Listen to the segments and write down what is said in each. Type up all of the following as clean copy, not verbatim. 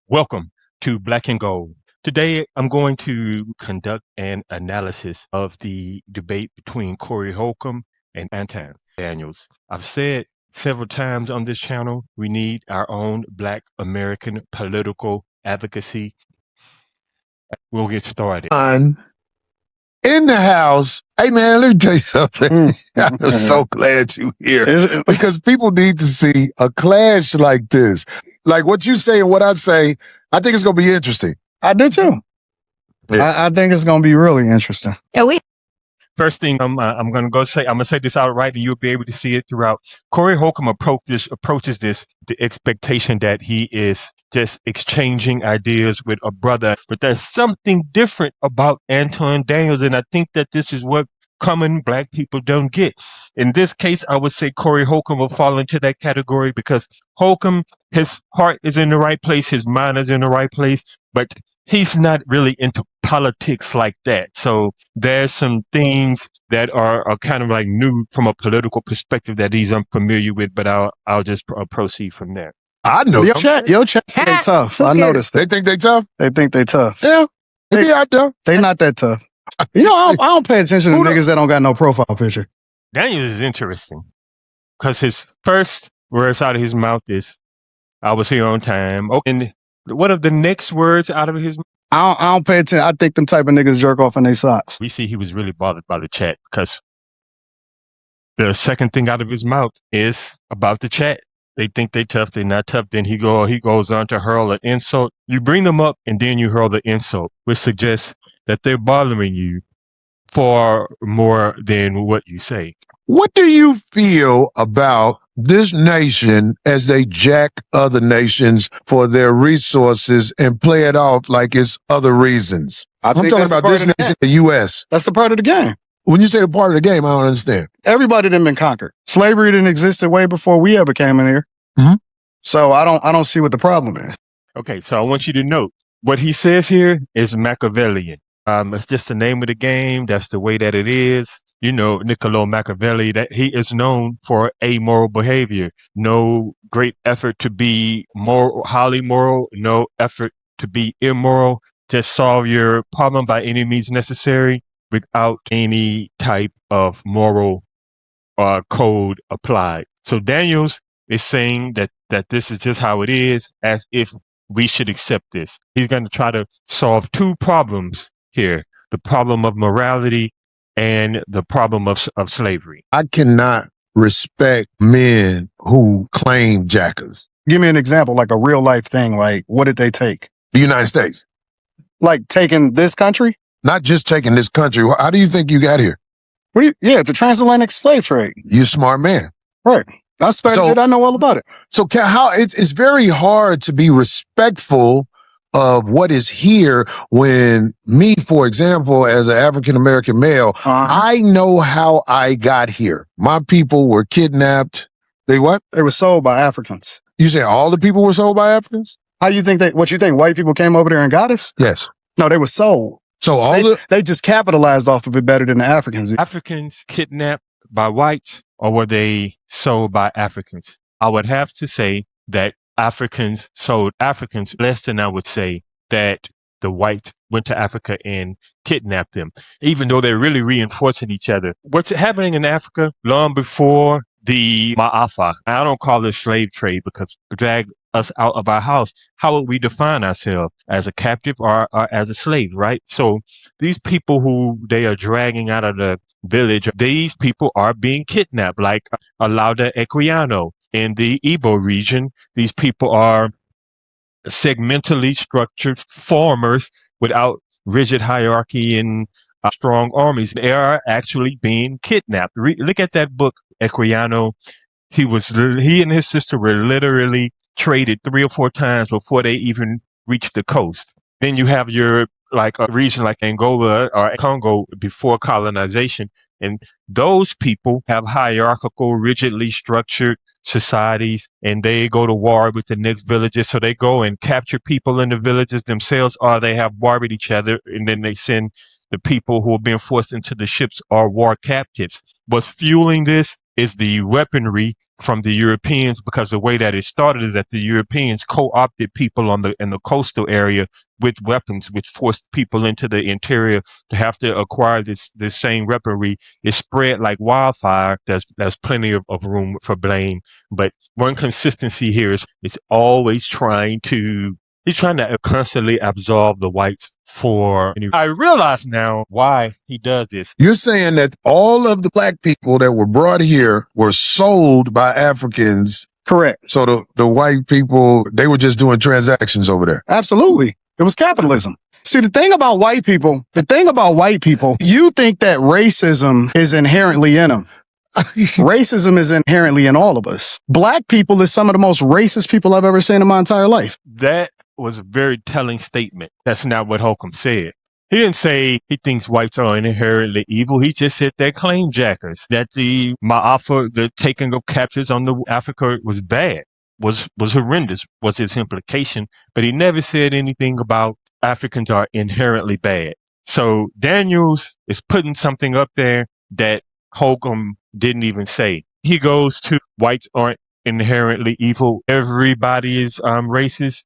Welcome to Black and Gold. Today, I'm going to conduct an analysis of the debate between Corey Holcomb and Anton Daniels. I've said several times on this channel, we need our own Black American political advocacy. We'll get started. In the house. Hey, man, let me tell you something. I'm so glad you're here because people need to see a clash like this. Like what you say and what I say, I think it's going to be interesting. I do too. Yeah. I think it's going to be really interesting. First thing I'm going to say, I'm going to say this outright and you'll be able to see it throughout. Corey Holcomb approaches this, the expectation that he is just exchanging ideas with a brother, but there's something different about Anton Daniels, and I think that this is what common Black people don't get. In this case, I would say Corey Holcomb will fall into that category because Holcomb, his heart is in the right place, his mind is in the right place, but he's not really into politics like that. So there's some things that are kind of like new from a political perspective that he's unfamiliar with, but I'll just proceed from there. I know. Your chat, they tough. I noticed. They think they tough? They think they tough. Yeah. They be out there. They not that tough. You know, I don't pay attention to niggas that don't got no profile picture. Daniels is interesting because his first words out of his mouth is, I was here on time. Okay. And what are the next words out of his mouth? I don't pay attention. I think them type of niggas jerk off in their socks. We see he was really bothered by the chat because the second thing out of his mouth is about the chat. They think they tough, they not tough. Then he goes on to hurl an insult. You bring them up and then you hurl the insult, which suggests that they're bothering you far more than what you say. What do you feel about this nation as they jack other nations for their resources and play it off like it's other reasons? I'm talking about this nation, the U.S. That's the part of the game. When you say the part of the game, I don't understand. Everybody done been conquered. Slavery didn't exist way before we ever came in here. Mm-hmm. So I don't see what the problem is. Okay, so I want you to note what he says here is Machiavellian. It's just the name of the game. That's the way that it is. You know, Niccolo Machiavelli, that he is known for amoral behavior. No great effort to be moral, highly moral, no effort to be immoral. Just solve your problem by any means necessary without any type of moral code applied. So Daniels is saying that this is just how it is, as if we should accept this. He's going to try to solve two problems here: the problem of morality and the problem of slavery. I cannot respect men who claim jackers. Give me an example, like a real life thing. Like, what did they take? The United States. Like taking this country? Not just taking this country. How do you think you got here? The transatlantic slave trade. You're a smart man. Right. I studied it. I know all about it. So how it's very hard to be respectful of what is here when me, for example, as an African-American male, I know how I got here. My people were kidnapped. They what? They were sold by Africans. You say all the people were sold by Africans? How you think what you think white people came over there and got us? Yes. No, they were sold. So they just capitalized off of it better than the Africans. Africans kidnapped by whites, or were they sold by Africans? I would have to say that Africans sold Africans less than I would say that the whites went to Africa and kidnapped them, even though they're really reinforcing each other. What's happening in Africa long before the Ma'afa? I don't call this slave trade because drag us out of our house. How would we define ourselves? As a captive or as a slave, right? So these people who they are dragging out of the village, these people are being kidnapped, like Alauda Equiano in the Igbo region. These people are segmentally structured farmers without rigid hierarchy and strong armies. They are actually being kidnapped. Look at that book, Equiano. He and his sister were literally traded 3 or 4 times before they even reached the coast. Then you have your like a region like Angola or Congo before colonization, and those people have hierarchical, rigidly structured societies, and they go to war with the next villages. So they go and capture people in the villages themselves, or they have war with each other, and then they send the people who are being forced into the ships or war captives. What's fueling this is the weaponry from the Europeans, because the way that it started is that the Europeans co-opted people in the coastal area with weapons, which forced people into the interior to have to acquire this same weaponry. It spread like wildfire. There's plenty of room for blame, but one consistency here is it's always he's trying to constantly absolve the whites for. I realize now why he does this. You're saying that all of the black people that were brought here were sold by Africans. Correct. So the white people, they were just doing transactions over there. Absolutely. It was capitalism. See, the thing about white people, you think that racism is inherently in them. Racism is inherently in all of us. Black people is some of the most racist people I've ever seen in my entire life. That was a very telling statement. That's not what Holcomb said. He didn't say he thinks whites are inherently evil. He just said they're claim jackers. That the Ma'afa, the taking of captives on the Africa was bad, was horrendous, was his implication. But he never said anything about Africans are inherently bad. So Daniels is putting something up there that Holcomb didn't even say. He goes to whites aren't inherently evil. Everybody is racist.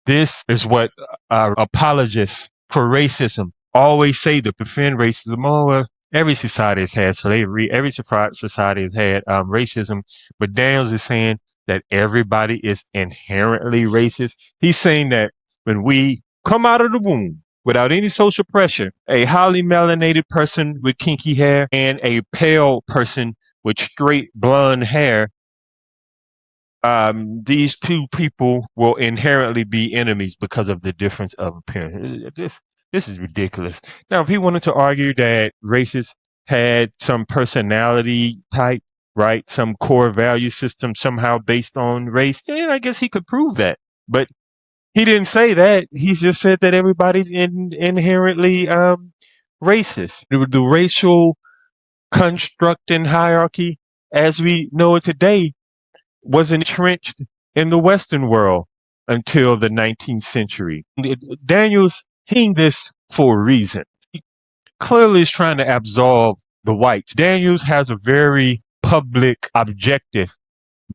This is what apologists for racism always say to defend racism. Oh, well, every society has had slavery. Every society has had racism. But Daniels is saying that everybody is inherently racist. He's saying that when we come out of the womb without any social pressure, a highly melanated person with kinky hair and a pale person with straight blonde hair, these two people will inherently be enemies because of the difference of appearance. This is ridiculous. Now, if he wanted to argue that racists had some personality type, right, some core value system somehow based on race, then I guess he could prove that. But he didn't say that. He just said that everybody's inherently racist. The racial construct and hierarchy, as we know it today, was entrenched in the Western world until the 19th century. Daniels heing this for a reason. He clearly is trying to absolve the whites. Daniels has a very public objective.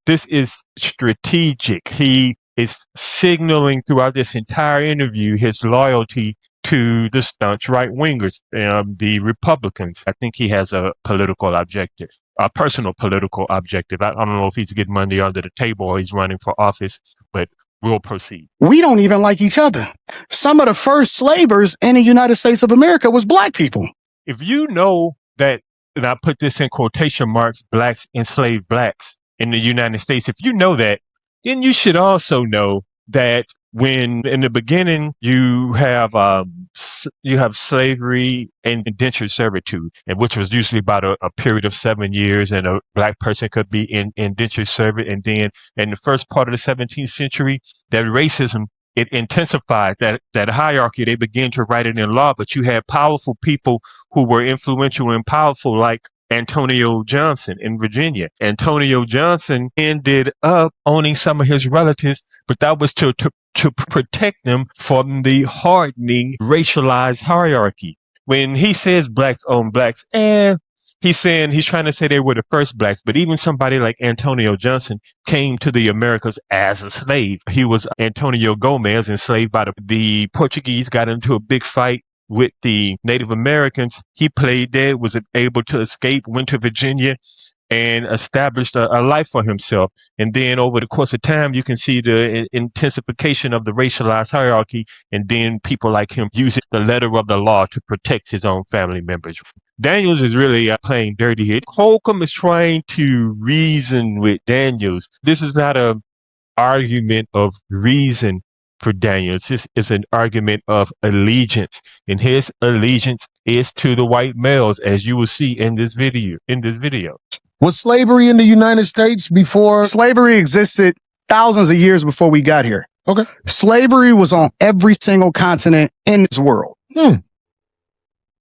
This is strategic. He is signaling throughout this entire interview his loyalty to the staunch right wingers, the Republicans. I think he has a political objective, a personal political objective. I don't know if he's getting money under the table or he's running for office, but we'll proceed. We don't even like each other. Some of the first slavers in the United States of America was black people. If you know that, and I put this in quotation marks, blacks enslaved blacks in the United States, if you know that, then you should also know that when in the beginning you have slavery and indentured servitude, and which was usually about a period of 7 years, and a black person could be in indentured servitude, and then in the first part of the 17th century, that racism, it intensified that hierarchy. They began to write it in law, but you had powerful people who were influential and powerful, like Antonio Johnson in Virginia. Antonio Johnson ended up owning some of his relatives, but that was to protect them from the hardening racialized hierarchy. When he says blacks own blacks, he's trying to say they were the first blacks, but even somebody like Antonio Johnson came to the Americas as a slave. He was Antonio Gomez, enslaved by the Portuguese, got into a big fight with the Native Americans. He played dead, was able to escape, went to Virginia, and established a life for himself. And then over the course of time, you can see the intensification of the racialized hierarchy, and then people like him using the letter of the law to protect his own family members. Daniels is really playing dirty here. Holcomb is trying to reason with Daniels. This is not an argument of reason for Daniels. This is an argument of allegiance, and his allegiance is to the white males, as you will see in this video. Was slavery in the United States before? Slavery existed thousands of years before we got here. Okay. Slavery was on every single continent in this world.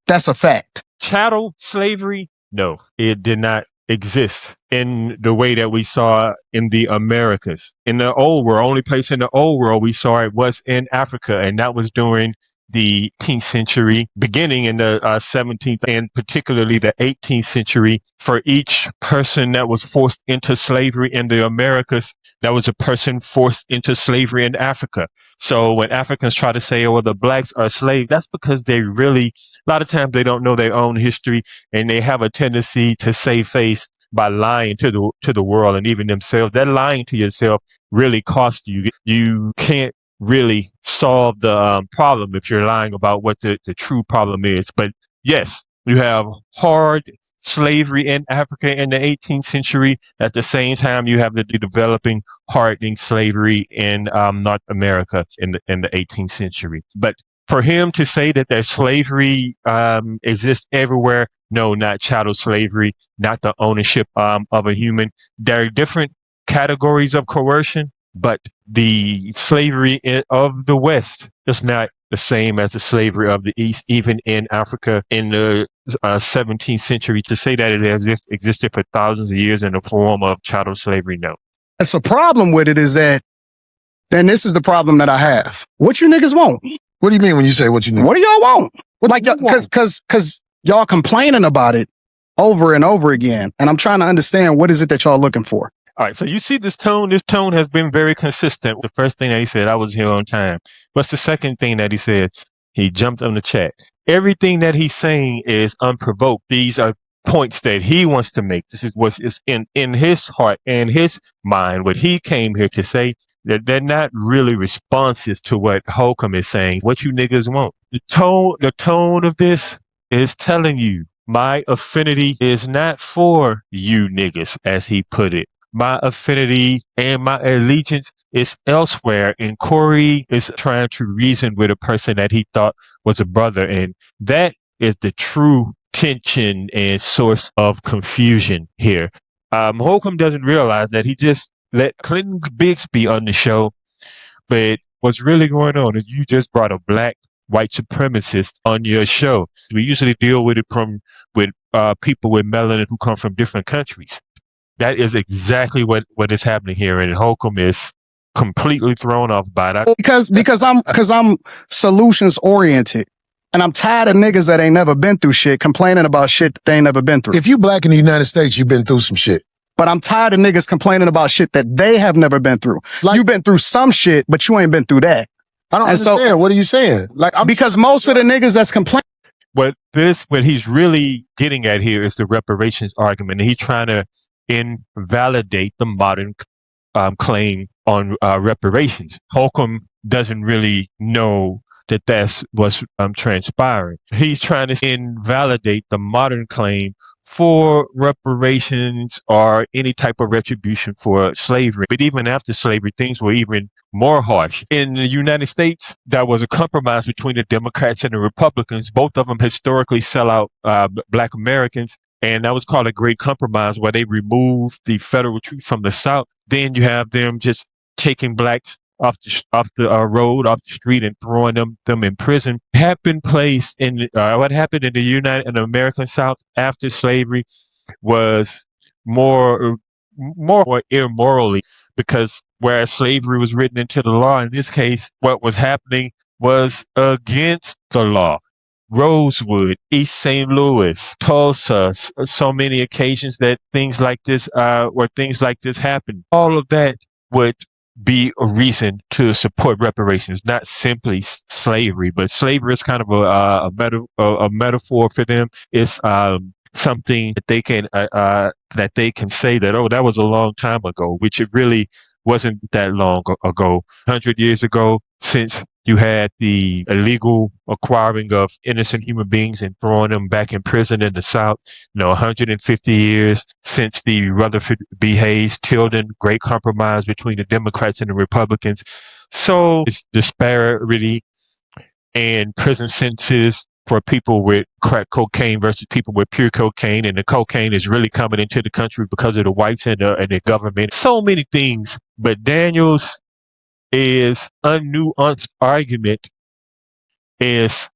That's a fact. Chattel slavery? No, it did not exist in the way that we saw in the Americas. In the old world, only place in the old world we saw it was in Africa, and that was during the 18th century, beginning in the 17th and particularly the 18th century, for each person that was forced into slavery in the Americas, that was a person forced into slavery in Africa. So when Africans try to say, oh, the blacks are slaves, that's because they really, a lot of times they don't know their own history, and they have a tendency to save face by lying to the world and even themselves. That lying to yourself really costs you. You can't really solve the problem if you're lying about what the true problem is. But yes, you have hard slavery in Africa in the 18th century. At the same time, you have the developing hardening slavery in North America in the 18th century. But for him to say that there's slavery exists everywhere, no, not chattel slavery, not the ownership of a human. There are different categories of coercion, but the slavery of the West is not the same as the slavery of the East, even in Africa in the 17th century. To say that it has existed for thousands of years in the form of chattel slavery, no. That's a problem with it is that, then this is the problem that I have. What you niggas want? What do you mean when you say what you need? What do y'all want? What Like, do you want? cause y'all complaining about it over and over again. And I'm trying to understand, what is it that y'all looking for? All right, so you see this tone has been very consistent. The first thing that he said, I was here on time. What's the second thing that he said? He jumped on the chat. Everything that he's saying is unprovoked. These are points that he wants to make. This is what is in his heart and his mind, what he came here to say. That they're not really responses to what Holcomb is saying, what you niggas want. The tone of this is telling you my affinity is not for you niggas, as he put it. My affinity and my allegiance is elsewhere. And Corey is trying to reason with a person that he thought was a brother. And that is the true tension and source of confusion here. Holcomb doesn't realize that he just let Clinton Bixby on the show. But what's really going on is you just brought a black white supremacist on your show. We usually deal with it with people with melanin who come from different countries. That is exactly what is happening here, and Holcomb is completely thrown off by that. Because I'm solutions oriented. And I'm tired of niggas that ain't never been through shit complaining about shit that they ain't never been through. If you black in the United States, you've been through some shit. But I'm tired of niggas complaining about shit that they have never been through. Like, you've been through some shit, but you ain't been through that. I don't understand. What are you saying? Like, because most of the niggas that's complaining. What he's really getting at here is the reparations argument. And he's trying to invalidate the modern claim on reparations. Holcomb doesn't really know that that's what's transpiring. He's trying to invalidate the modern claim for reparations or any type of retribution for slavery. But even after slavery, things were even more harsh. In the United States, there was a compromise between the Democrats and the Republicans. Both of them historically sell out Black Americans. And that was called a Great Compromise, where they removed the federal troops from the South. Then you have them just taking blacks off the road, off the street, and throwing them in prison. What happened in the American South after slavery was more immorally, because whereas slavery was written into the law, in this case, what was happening was against the law. Rosewood, East St. Louis, Tulsa, so many occasions that things like this happen. All of that would be a reason to support reparations, not simply slavery, but slavery is kind of a metaphor for them. It's something that they can say that, oh, that was a long time ago, which it really wasn't that long ago. 100 years ago, since you had the illegal acquiring of innocent human beings and throwing them back in prison in the South. 150 years since the Rutherford B. Hayes Tilden Great Compromise between the Democrats and the Republicans. So it's disparity and prison sentences for people with crack cocaine versus people with pure cocaine, and the cocaine is really coming into the country because of the whites and the government. So many things, but Daniels is unnuanced argument is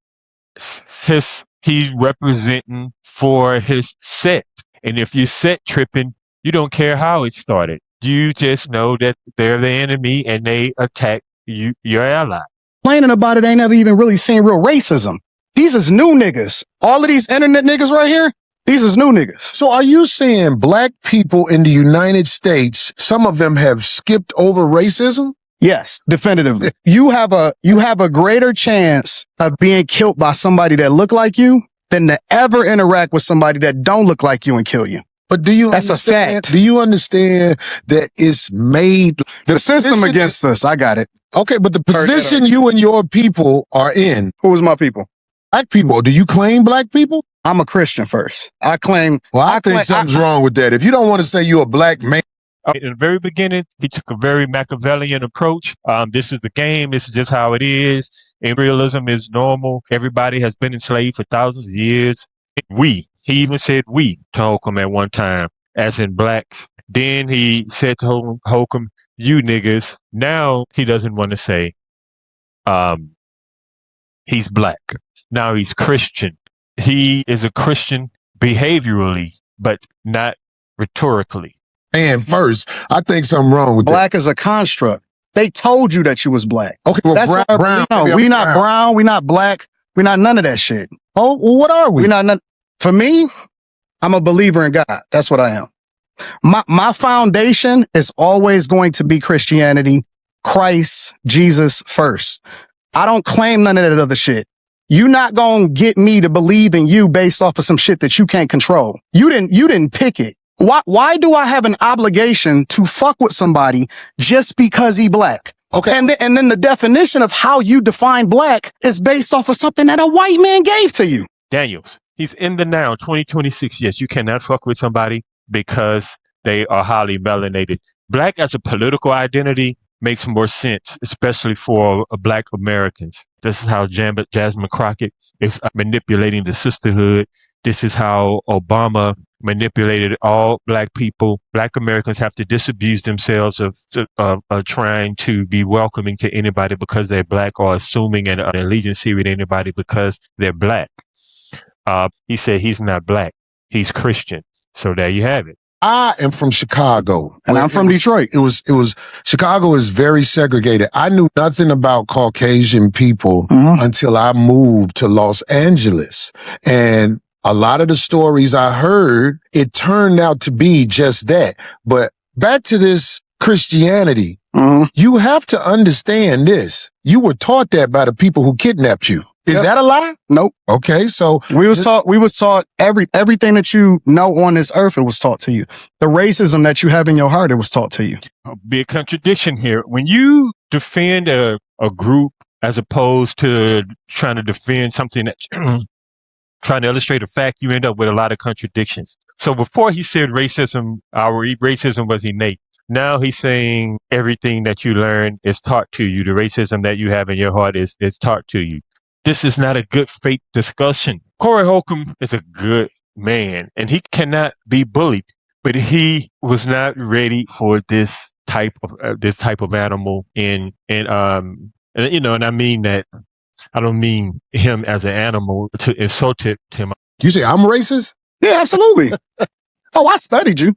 he's representing for his set. And if you're set tripping, you don't care how it started. You just know that they're the enemy and they attack your ally. complaining about it ain't never even really seen real racism. These is new niggas. All of these internet niggas right here, these is new niggas. So are you saying black people in the United States, some of them have skipped over racism? Yes, definitively. You have a greater chance of being killed by somebody that look like you than to ever interact with somebody that don't look like you and kill you. But do you That's a fact. Do you understand that it's made the system against us? I got it. Okay, but the position you and your people are in. Who is my people? Black people. Do you claim black people? I'm a Christian first. I claim. Well, I think something's wrong with that. If you don't want to say you're a black man. In the very beginning, he took a very Machiavellian approach. This is the game. This is just how it is. Imperialism is normal. Everybody has been enslaved for thousands of years. He even said we to Holcomb at one time, as in blacks. Then he said to Holcomb, you niggas. Now he doesn't want to say he's black. Now he's Christian. He is a Christian behaviorally, but not rhetorically. And first, I think something wrong with black is a construct. They told you that you was black. Okay, well, that's brown. We not brown. We not black. We not none of that shit. Oh, well, what are we? We not none. For me, I'm a believer in God. That's what I am. My foundation is always going to be Christianity, Christ, Jesus first. I don't claim none of that other shit. You're not gonna get me to believe in you based off of some shit that you can't control. You didn't pick it. Why do I have an obligation to fuck with somebody just because he black? Okay. And then the definition of how you define black is based off of something that a white man gave to you. Daniels, he's in the now, 2026. Yes, you cannot fuck with somebody because they are highly melanated. Black as a political identity makes more sense, especially for Black Americans. This is how Jasmine Crockett is manipulating the sisterhood. This is how Obama manipulated all Black people. Black Americans have to disabuse themselves of trying to be welcoming to anybody because they're Black, or assuming an allegiance with anybody because they're Black. He said he's not Black. He's Christian. So there you have it. I am from Chicago. And I'm from Detroit. It was Chicago is very segregated. I knew nothing about Caucasian people until I moved to Los Angeles. And a lot of the stories I heard, it turned out to be just that. But back to this Christianity, you have to understand this. You were taught that by the people who kidnapped you. Is that a lie? Nope. Okay, so we was taught everything that you know on this earth, it was taught to you. The racism that you have in your heart, it was taught to you. A big contradiction here. When you defend a group as opposed to trying to defend something that trying to illustrate a fact, you end up with a lot of contradictions. So before he said racism was innate. Now he's saying everything that you learn is taught to you. The racism that you have in your heart is taught to you. This is not a good faith discussion. Corey Holcomb is a good man and he cannot be bullied, but he was not ready for this type of animal and I mean that I don't mean him as an animal to insult him. You say I'm racist? Yeah, absolutely. Oh, I studied you.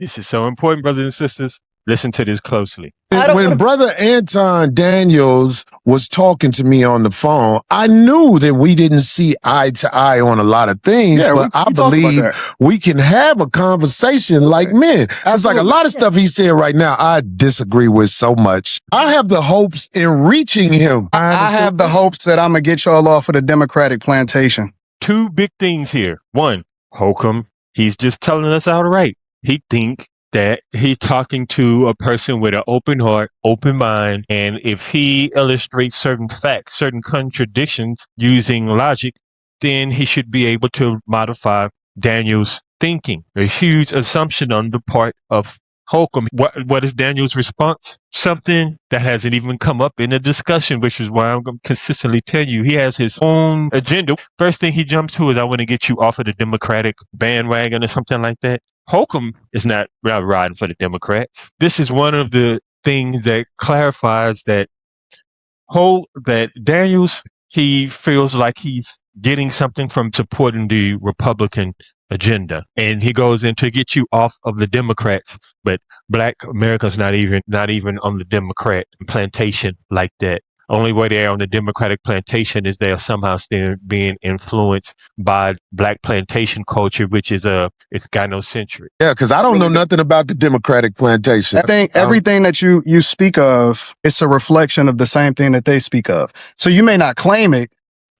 This is so important, brothers and sisters. Listen to this closely. When Brother Anton Daniels was talking to me on the phone, I knew that we didn't see eye to eye on a lot of things, but I believe we can have a conversation like men. It's like a lot of stuff he said right now, I disagree with so much. I have the hopes in reaching him. I have the hopes that I'm going to get y'all off of the Democratic plantation. Two big things here. One, Holcomb, he's just telling us outright. He think that he's talking to a person with an open heart, open mind, and if he illustrates certain facts, certain contradictions using logic, then he should be able to modify Daniel's thinking. A huge assumption on the part of Holcomb. What is Daniel's response? Something that hasn't even come up in the discussion, which is why I'm going to consistently tell you he has his own agenda. First thing he jumps to is, I want to get you off of the Democratic bandwagon or something like that. Holcomb is not riding for the Democrats. This is one of the things that clarifies that Daniels, he feels like he's getting something from supporting the Republican agenda. And he goes in to get you off of the Democrats, but Black America's not even on the Democrat plantation like that. Only way they're on the Democratic plantation is they're somehow still being influenced by Black plantation culture, which is it's gynocentric. Yeah, because I don't know nothing about the Democratic plantation. I think everything that you speak of, it's a reflection of the same thing that they speak of. So you may not claim it,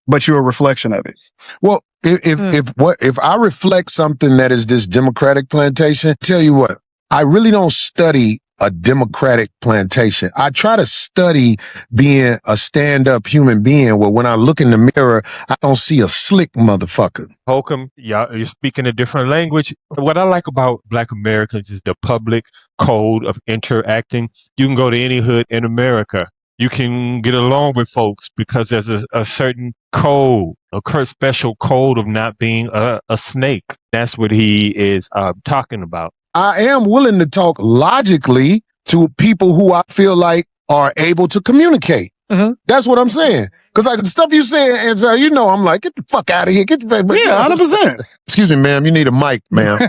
but you're a reflection of it. Well, if I reflect something that is this Democratic plantation, tell you what, I really don't study a Democratic plantation. I try to study being a stand-up human being where when I look in the mirror, I don't see a slick motherfucker. Holcomb, you're speaking a different language. What I like about Black Americans is the public code of interacting. You can go to any hood in America. You can get along with folks because there's a certain code, a special code of not being a snake. That's what he is talking about. I am willing to talk logically to people who I feel like are able to communicate. Mm-hmm. That's what I'm saying. Because like the stuff you say, and I'm like, get the fuck out of here. Get the fuck. Yeah, 100%. Excuse me, ma'am. You need a mic, ma'am.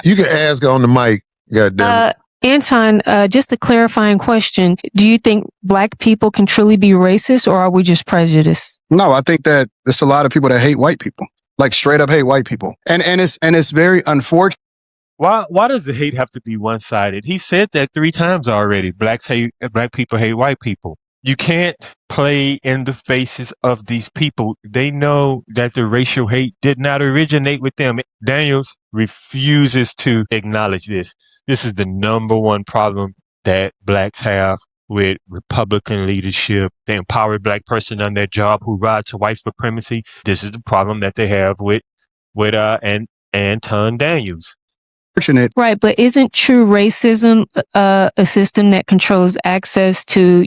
You can ask her on the mic. God damn it. Anton, just a clarifying question. Do you think Black people can truly be racist, or are we just prejudiced? No, I think that there's a lot of people that hate white people, like straight up hate white people. And it's very unfortunate. Why does the hate have to be one-sided? He said that 3 times already. Black people hate white people. You can't play in the faces of these people. They know that the racial hate did not originate with them. Daniels refuses to acknowledge this. This is the number one problem that Blacks have with Republican leadership. The empowered Black person on their job who rides to white supremacy. This is the problem that they have with Anton Daniels. Right, but isn't true racism a system that controls access to,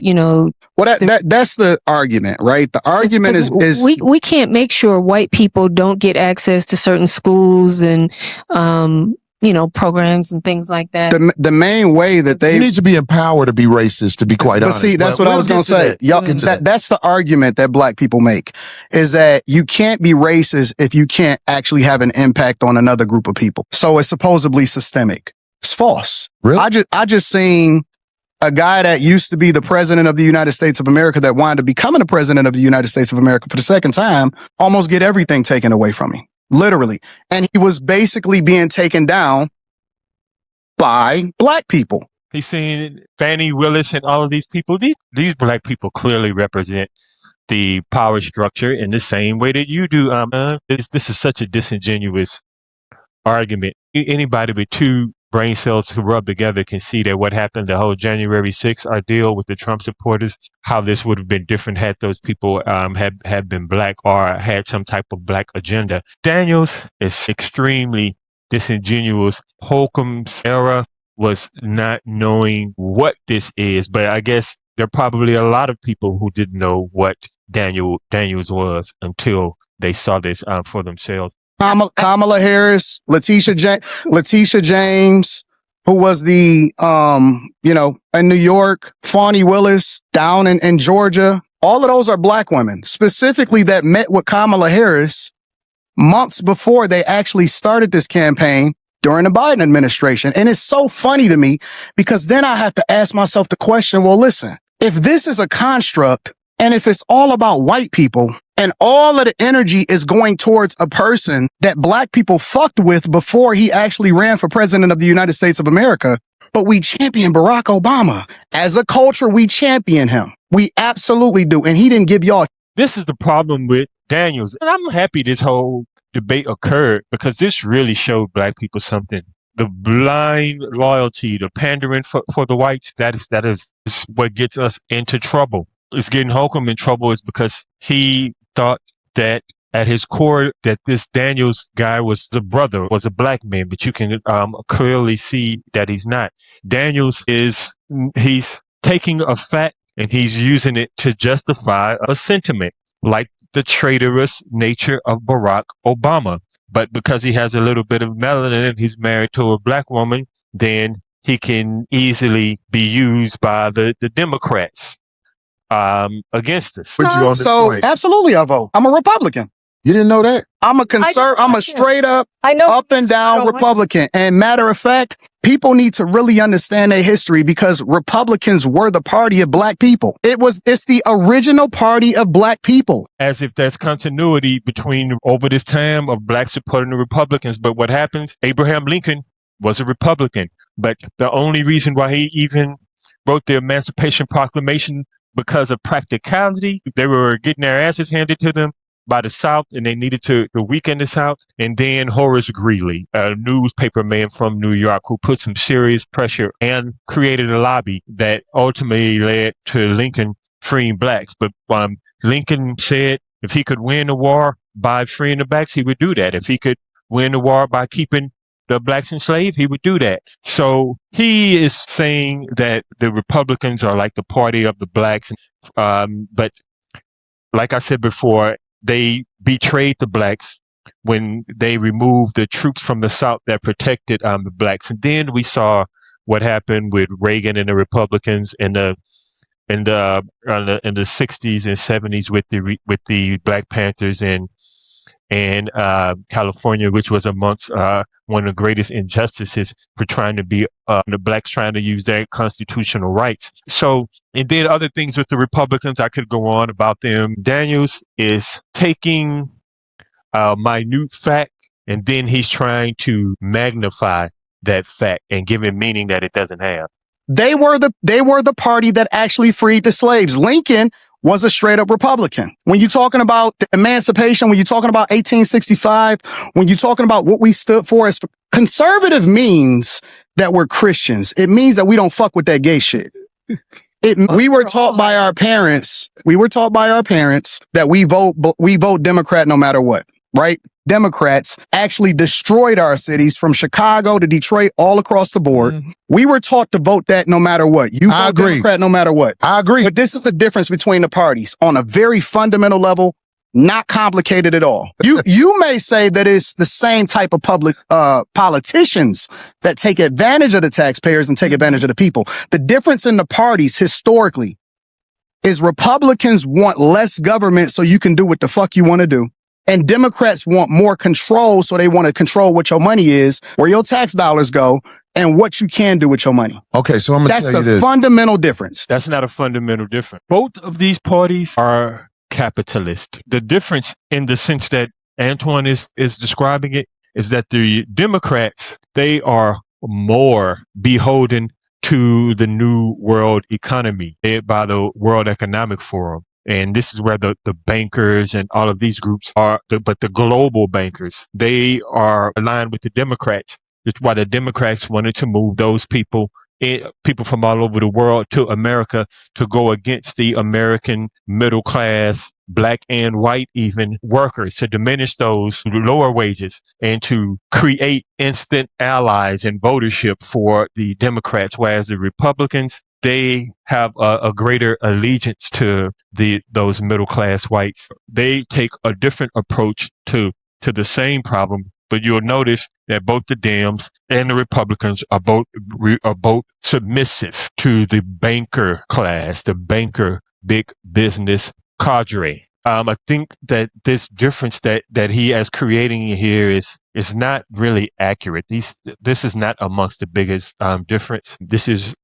Well, that's the argument, right? The argument is we can't make sure white people don't get access to certain schools and programs and things like that. The main way that you need to be empowered to be racist, to be quite honest. See, that's what I was going to say. That's the argument that Black people make, is that you can't be racist if you can't actually have an impact on another group of people. So it's supposedly systemic. It's false. Really? I just seen a guy that used to be the president of the United States of America that wound up becoming the president of the United States of America for the second time, almost get everything taken away from him. Literally. And he was basically being taken down by Black people. He's saying Fannie Willis and all of these people, these Black people clearly represent the power structure in the same way that you do. This is such a disingenuous argument. Anybody with 2 brain cells who rub together can see that what happened, the whole January 6th ordeal with the Trump supporters, how this would have been different had those people had been Black or had some type of Black agenda. Daniels is extremely disingenuous. Holcomb's era was not knowing what this is, but I guess there are probably a lot of people who didn't know what Daniels was until they saw this for themselves. Kamala Harris, Letitia James, who was in New York, Fannie Willis down in Georgia. All of those are Black women, specifically that met with Kamala Harris months before they actually started this campaign during the Biden administration. And it's so funny to me because then I have to ask myself the question, well, listen, if this is a construct and if it's all about white people, and all of the energy is going towards a person that Black people fucked with before he actually ran for president of the United States of America. But we champion Barack Obama. As a culture, we champion him. We absolutely do. And he didn't give y'all. This is the problem with Daniels. And I'm happy this whole debate occurred because this really showed Black people something. The blind loyalty, the pandering for the whites, that is what gets us into trouble. It's getting Holcomb in trouble is because he thought that at his core that this Daniels guy was a Black man, but you can clearly see that he's not. Daniels he's taking a fact and he's using it to justify a sentiment, like the traitorous nature of Barack Obama. But because he has a little bit of melanin and he's married to a Black woman, then he can easily be used by the Democrats against us. So absolutely I vote. I'm a Republican. You didn't know that? I'm a straight up, up and down Republican. And matter of fact, people need to really understand their history because Republicans were the party of black people. It's the original party of black people. As if there's continuity between over this time of blacks supporting the Republicans. But what happens? Abraham Lincoln was a Republican, but the only reason why he even wrote the Emancipation Proclamation because of practicality. They were getting their asses handed to them by the South, and they needed to weaken the South. And then Horace Greeley, a newspaper man from New York, who put some serious pressure and created a lobby that ultimately led to Lincoln freeing blacks. But Lincoln said if he could win the war by freeing the blacks, he would do that. If he could win the war by keeping the blacks enslaved, he would do that. So he is saying that the Republicans are like the party of the blacks. But like I said before, they betrayed the blacks when they removed the troops from the South that protected the blacks. And then we saw what happened with Reagan and the Republicans in the 60s and 70s with the Black Panthers and California, which was amongst one of the greatest injustices for trying to be the blacks trying to use their constitutional rights. So, and then other things with the Republicans, I could go on about them. Daniels is taking a minute fact and then he's trying to magnify that fact and give it meaning that it doesn't have. They were the party that actually freed the slaves. Lincoln was a straight up Republican. When you're talking about the emancipation, when you're talking about 1865, when you're talking about what we stood for as conservative means that we're Christians. It means that we don't fuck with that gay shit. We were taught by our parents that we vote Democrat no matter what, right? Democrats actually destroyed our cities from Chicago to Detroit, all across the board. Mm-hmm. We were taught to vote that no matter what. You vote Democrat no matter what. I agree. But this is the difference between the parties on a very fundamental level, not complicated at all. You may say that it's the same type of public politicians that take advantage of the taxpayers and take advantage of the people. The difference in the parties historically is Republicans want less government so you can do what the fuck you want to do. And Democrats want more control, so they want to control what your money is, where your tax dollars go, and what you can do with your money. Okay, so I'm going to tell you this. That's the fundamental difference. That's not a fundamental difference. Both of these parties are capitalist. The difference in the sense that Antoine is describing it is that the Democrats, they are more beholden to the new world economy led by the World Economic Forum. And this is where the bankers and all of these groups are, but the global bankers, they are aligned with the Democrats. That's why the Democrats wanted to move those people from all over the world to America to go against the American middle class, black and white even, workers, to diminish those lower wages and to create instant allies and votership for the Democrats, whereas the Republicans, they have a greater allegiance to those middle class whites. They take a different approach to the same problem, but you'll notice that both the Dems and the Republicans are both submissive to the banker class, the banker big business cadre. I think that this difference that he is creating here is not really accurate. This is not amongst the biggest difference. This is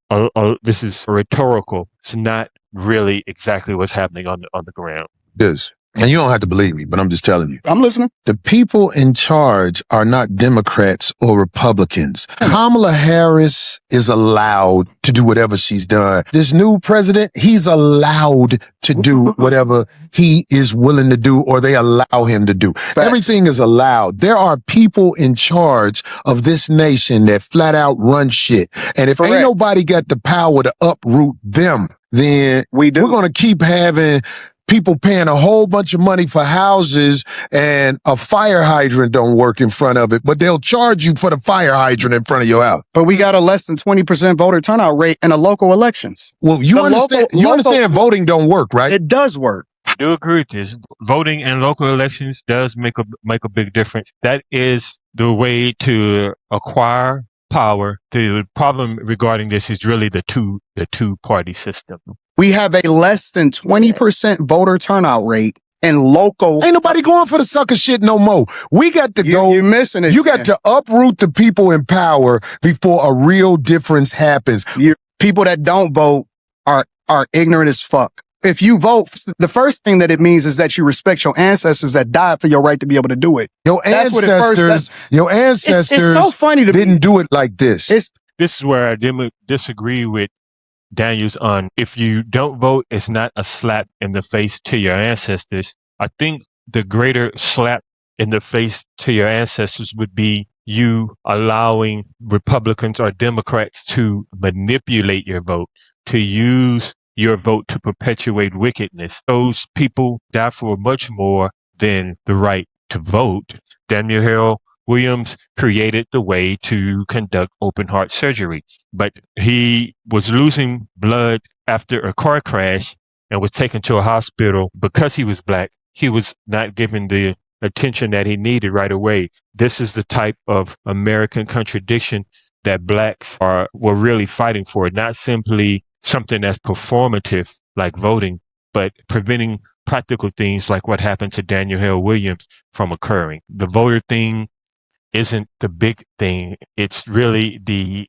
rhetorical. It's not really exactly what's happening on the ground. Yes. And you don't have to believe me, but I'm just telling you. I'm listening. The people in charge are not Democrats or Republicans. Kamala Harris is allowed to do whatever she's done. This new president, he's allowed to do whatever he is willing to do or they allow him to do. Facts. Everything is allowed. There are people in charge of this nation that flat out run shit. And if ain't nobody got the power to uproot them, then we're going to keep having people paying a whole bunch of money for houses and a fire hydrant don't work in front of it, but they'll charge you for the fire hydrant in front of your house. But we got a less than 20% voter turnout rate in the local elections. Well, you understand voting don't work, right? It does work. I do agree with this. Voting in local elections does make a big difference. That is the way to acquire power. The problem regarding this is really the two-party system. We have a less than 20% voter turnout rate and local. Ain't nobody going for the sucker shit no more. We got to go. You're missing it. You got to uproot the people in power before a real difference happens. People that don't vote are ignorant as fuck. If you vote, the first thing that it means is that you respect your ancestors that died for your right to be able to do it. Your ancestors it's so funny to didn't do it like this. This is where I disagree with Daniels on if you don't vote, it's not a slap in the face to your ancestors. I think the greater slap in the face to your ancestors would be you allowing Republicans or Democrats to manipulate your vote, to use your vote to perpetuate wickedness. Those people die for much more than the right to vote. Daniel Williams created the way to conduct open heart surgery, but he was losing blood after a car crash and was taken to a hospital because he was black. He was not given the attention that he needed right away. This is the type of American contradiction that blacks were really fighting for, not simply something that's performative like voting, but preventing practical things like what happened to Daniel Hale Williams from occurring. The voter thing isn't the big thing. It's really the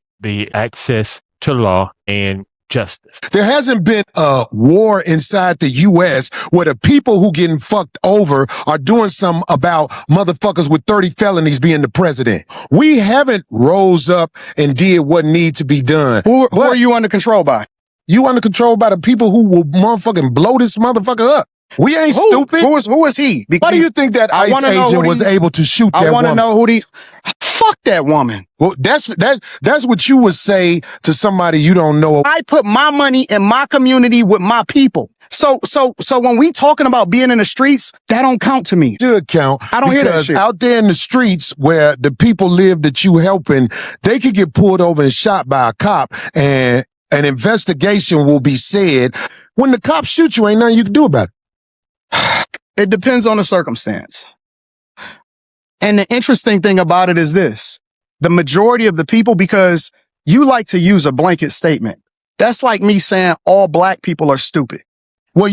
access to law and justice. There hasn't been a war inside the U.S. where the people who getting fucked over are doing something about motherfuckers with 30 felonies being the president. We haven't rose up and did what needs to be done. Who are you under control by? You under control by the people who will motherfucking blow this motherfucker up. We ain't stupid. Who is he? Why do you think that ICE agent was able to shoot that woman? I want to know who fuck that woman. Well, that's what you would say to somebody you don't know. I put my money in my community with my people. So when we talking about being in the streets, that don't count to me. Should count. I don't hear that shit. Because out there in the streets where the people live that you helping, they could get pulled over and shot by a cop, and an investigation will be said. When the cops shoot you, ain't nothing you can do about it. It depends on the circumstance. And the interesting thing about it is this. The majority of the people, because you like to use a blanket statement. That's like me saying all black people are stupid. Well,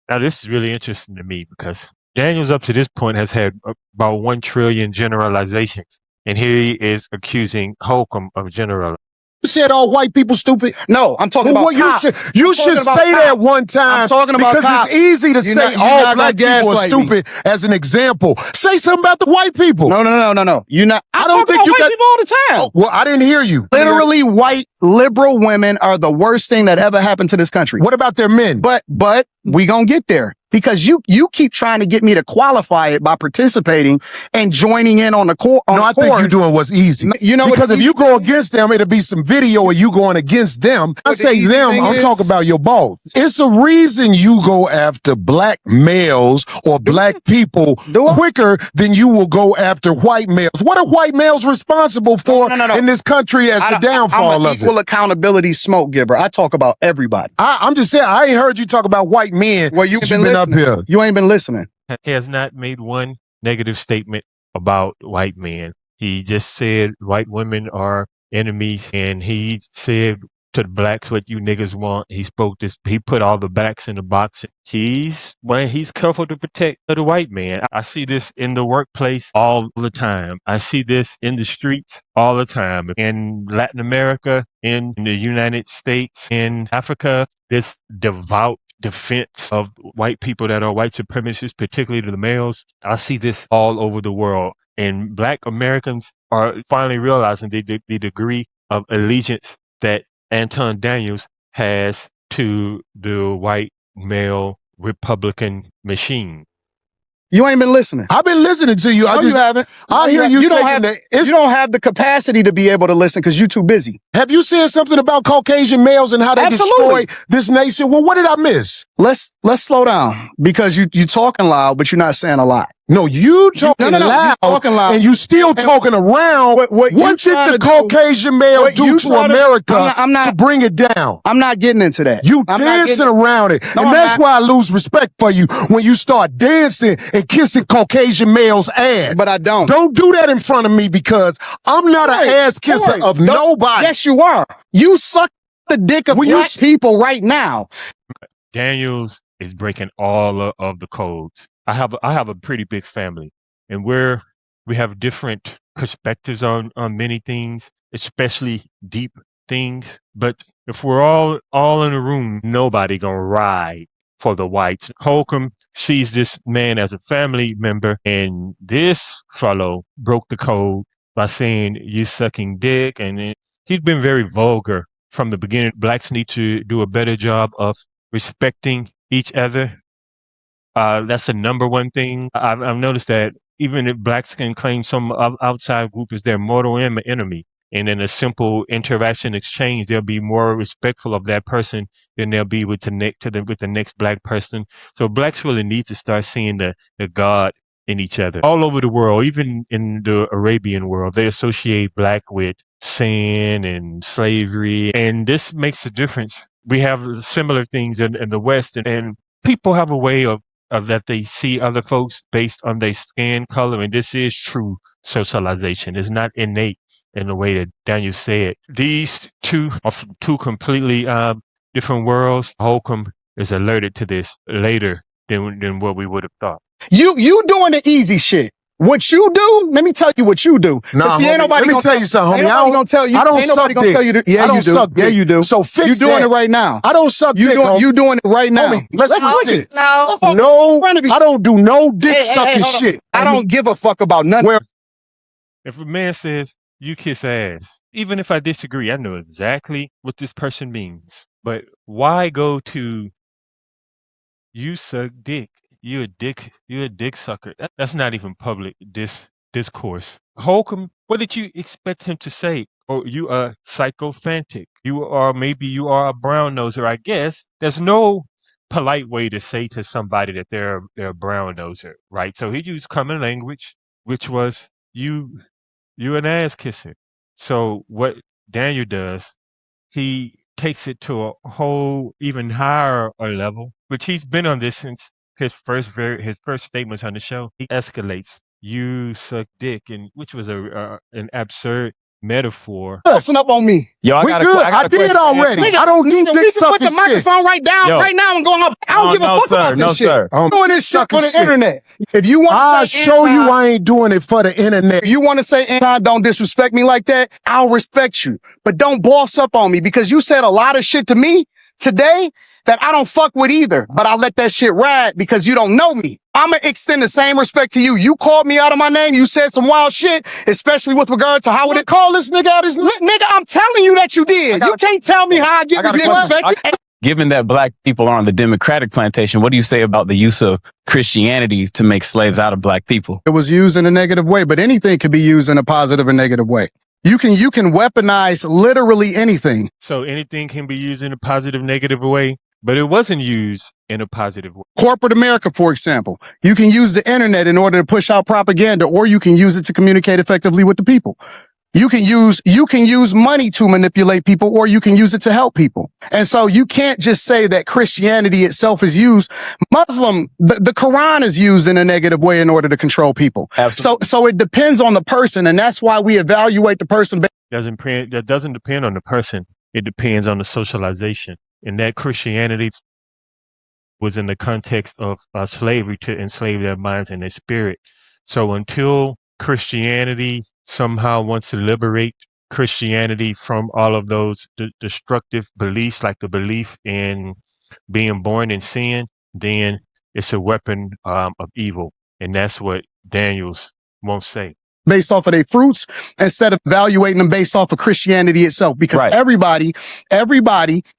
Now, this is really interesting to me because Daniels up to this point has had about 1 trillion generalizations. And here he is accusing Holcomb of generalizing. You said all white people stupid? No, I'm talking about cops. You should say that one time. I'm talking about because cops. It's easy to say all black people are stupid as an example. Say something about the white people. No. You're not. I don't think you white people all the time. Oh, well, I didn't hear you. Literally, white liberal women are the worst thing that ever happened to this country. What about their men? But we gonna get there. Because you keep trying to get me to qualify it by participating and joining in on the court. No, I think you're doing what's easy. You know, because if you go against them, it'll be some video of you going against them. I say them, I'm talking about your boss. It's a reason you go after black males or black people quicker than you will go after white males. What are white males responsible for in this country as the downfall of it? I'm an equal accountability smoke giver. I talk about everybody. I'm just saying, I ain't heard you talk about white men. Well, you've been listening. You ain't been listening. He has not made one negative statement about white men. He just said white women are enemies, and he said to the blacks what you niggas want. He put all the blacks in the box. He's careful to protect the white man. I see this in the workplace all the time. I see this in the streets all the time. In Latin America, in the United States, in Africa, this devout defense of white people that are white supremacists, particularly to the males. I see this all over the world. And black Americans are finally realizing the degree of allegiance that Anton Daniels has to the white male Republican machine. You ain't been listening. I've been listening to you. You haven't. I hear you. You don't have the capacity to be able to listen because you're too busy. Have you said something about Caucasian males and how they destroy this nation? Well, what did I miss? Let's slow down because you talking loud, but you're not saying a lot. No, you talking loud, and you still talking around. What did the Caucasian male do to America to bring it down? I'm not getting into that. You dancing around it, and that's why I lose respect for you when you start dancing and kissing Caucasian males' ass. But I don't. Don't do that in front of me because I'm not an ass kisser of nobody. Yes, you are. You suck the dick of black people right now. Daniels is breaking all of the codes. I have a pretty big family, and we have different perspectives on many things, especially deep things. But if we're all in a room, nobody gonna ride for the whites. Holcomb sees this man as a family member, and this fellow broke the code by saying you sucking dick, and he's been very vulgar from the beginning. Blacks need to do a better job of respecting each other. That's the number one thing. I've noticed that even if blacks can claim some outside group as their mortal enemy, and in a simple interaction exchange, they'll be more respectful of that person than they'll be with with the next black person. So blacks really need to start seeing the God in each other. All over the world, even in the Arabian world, they associate black with sin and slavery, and this makes a difference. We have similar things in the West, and people have a way of that they see other folks based on their skin color, and this is true socialization. It's not innate in the way that Daniel said. These two are from two completely different worlds. Holcomb is alerted to this later than what we would have thought. You doing the easy shit. What you do, let me tell you what you do. Nah, See, ain't homie, nobody let me tell you something, homie. Ain't nobody gonna tell you. I don't Ain't nobody suck gonna dick. tell you. I don't suck Yeah, dick. you do. So fix You doing that. it right now. I don't suck dick, homie. You doing it right now. Homie, let's fix it. No, In I don't do no dick Hey, sucking hold on. shit. I don't give a fuck about nothing. Well, If a man says you kiss ass, even if I disagree, I know exactly what this person means. But why go to you suck dick? You a dick sucker. That's not even public discourse. Holcomb, what did you expect him to say? Or you are psychophantic. Maybe you are a brown noser. I guess there's no polite way to say to somebody that they're a brown noser, right? So he used common language, which was you an ass kisser. So what Daniel does, he takes it to a whole even higher level, which he's been on this since his first statements on the show. He escalates, "You suck dick," and which was an absurd metaphor. Listen up on me. Yo, we good. I did already. I don't do dick Put sucking the shit. microphone right down, Yo. right now, and going up. I don't give a fuck about this shit. sir. I'm doing this shit Sucking for the shit. internet. If you want I'll to say show you Anton, I ain't doing it for the internet. if you want to say Anton, don't disrespect me like that, I'll respect you. But don't boss up on me because you said a lot of shit to me today that I don't fuck with either. But I'll let that shit ride because you don't know me. I'm going to extend the same respect to you. You called me out of my name. You said some wild shit, especially with regard to how would it call this nigga out his nigga, I'm telling you that you did. You can't tell me how I get respect. Given that black people are on the Democratic plantation, what do you say about the use of Christianity to make slaves out of black people? It was used in a negative way, but anything can be used in a positive or negative way. You can weaponize literally anything. So anything can be used in a positive, negative way, but it wasn't used in a positive way. Corporate America, for example, you can use the internet in order to push out propaganda, or you can use it to communicate effectively with the people. You can use money to manipulate people, or you can use it to help people. And so you can't just say that Christianity itself is used. The Quran is used in a negative way in order to control people. Absolutely. So it depends on the person, and that's why we evaluate the person. That doesn't depend on the person. It depends on the socialization. And that Christianity was in the context of slavery to enslave their minds and their spirit. So until Christianity somehow wants to liberate Christianity from all of those destructive beliefs, like the belief in being born in sin, then it's a weapon of evil. And that's what Daniels won't say. Based off of their fruits instead of evaluating them based off of Christianity itself. Because everybody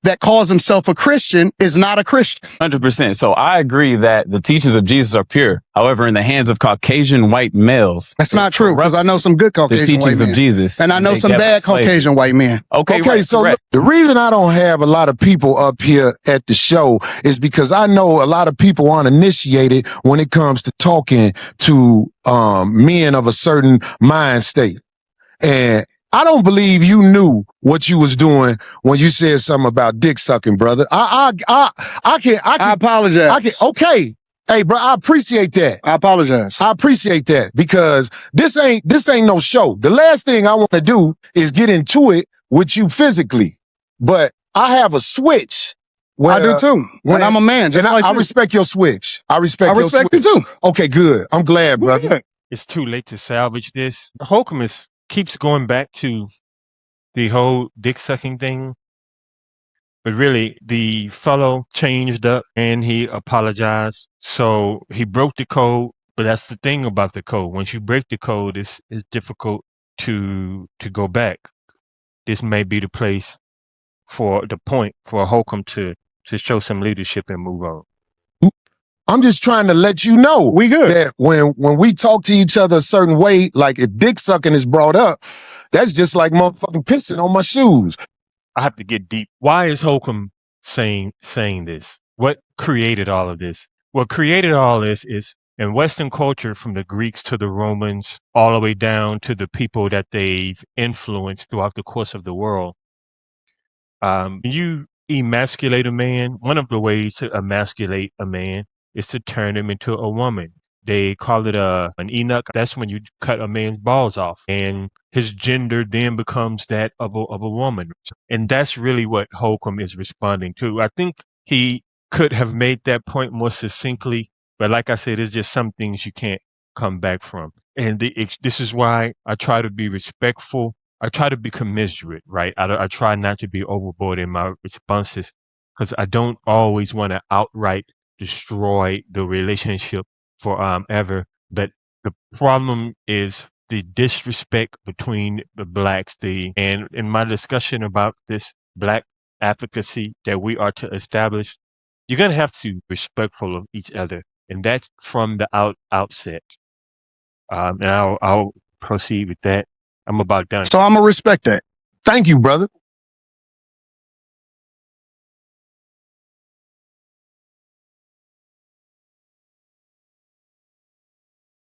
that calls himself a Christian is not a Christian. 100%. So I agree that the teachings of Jesus are pure. However, in the hands of Caucasian white males, that's not true, because I know some good Caucasian the teachings white men. of Jesus, and I know some bad Caucasian white men. Okay, so look, the reason I don't have a lot of people up here at the show is because I know a lot of people aren't initiated when it comes to talking to men of a certain mind state. And I don't believe you knew what you was doing when you said something about dick sucking, brother. I apologize. Okay. Hey, bro, I appreciate that. I apologize. I appreciate that because this ain't no show. The last thing I want to do is get into it with you physically, but I have a switch I do too. And I'm a man, just like I you. respect your switch. I respect your you switch. too. Okay, good. I'm glad, brother. Yeah. It's too late to salvage this. Holcomb keeps going back to the whole dick sucking thing. But really, the fellow changed up and he apologized. So he broke the code. But that's the thing about the code. Once you break the code, it's difficult to go back. This may be the place for the point for Holcomb to show some leadership and move on. I'm just trying to let you know We good. that when we talk to each other a certain way, like if dick sucking is brought up, that's just like motherfucking pissing on my shoes. I have to get deep. Why is Holcomb saying this? What created all of this? What created all this is in Western culture, from the Greeks to the Romans, all the way down to the people that they've influenced throughout the course of the world. You emasculate a man. One of the ways to emasculate a man is to turn him into a woman. They call it an eunuch. That's when you cut a man's balls off, and his gender then becomes that of a woman. And that's really what Holcomb is responding to. I think he could have made that point more succinctly, but like I said, it's just some things you can't come back from. And this is why I try to be respectful. I try to be commiserate, right? I try not to be overboard in my responses because I don't always want to outright destroy the relationship for ever. But the problem is the disrespect between the blacks. And in my discussion about this black advocacy that we are to establish, you're gonna have to be respectful of each other, and that's from the outset. And I'll proceed with that. I'm about done. So I'm gonna respect that. Thank you, brother.